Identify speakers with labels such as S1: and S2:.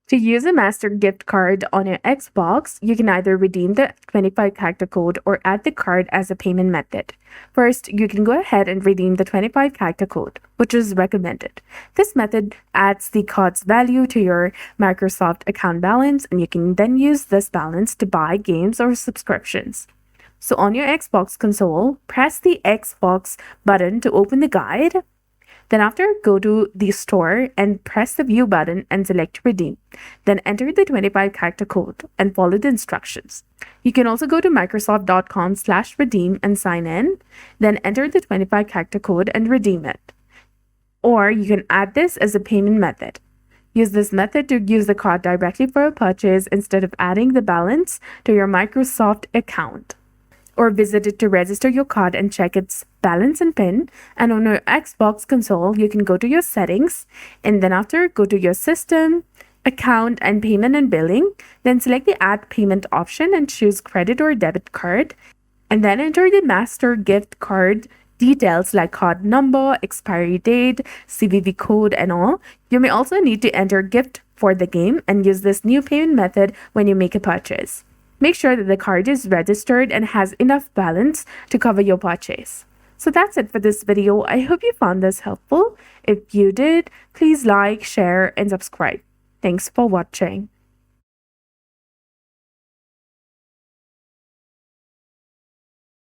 S1: To use a Master gift card on your Xbox, you can either redeem the 25 character code or add the card as a payment method. First, you can go ahead and redeem the 25 character code, which is recommended. This method adds the card's value to your Microsoft account balance, and you can then use this balance to buy games or subscriptions. So on your Xbox console, press the Xbox button to open the guide. Then after, go to the store and press the view button and select redeem. Then enter the 25 character code and follow the instructions. You can also go to microsoft.com/redeem and sign in. Then enter the 25 character code and redeem it. Or you can add this as a payment method. Use this method to use the card directly for a purchase instead of adding the balance to your Microsoft account. Or visit it to register your card and check its balance and PIN. And on your Xbox console, you can go to your settings and then after go to your system, account and payment and billing. Then select the add payment option and choose credit or debit card. And then enter the master gift card details like card number, expiry date, CVV code and all. You may also need to enter gift for the game and use this new payment method when you make a purchase. Make sure that the card is registered and has enough balance to cover your purchase. So that's it for this video. I hope you found this helpful. If you did, please like, share, and subscribe. Thanks for watching.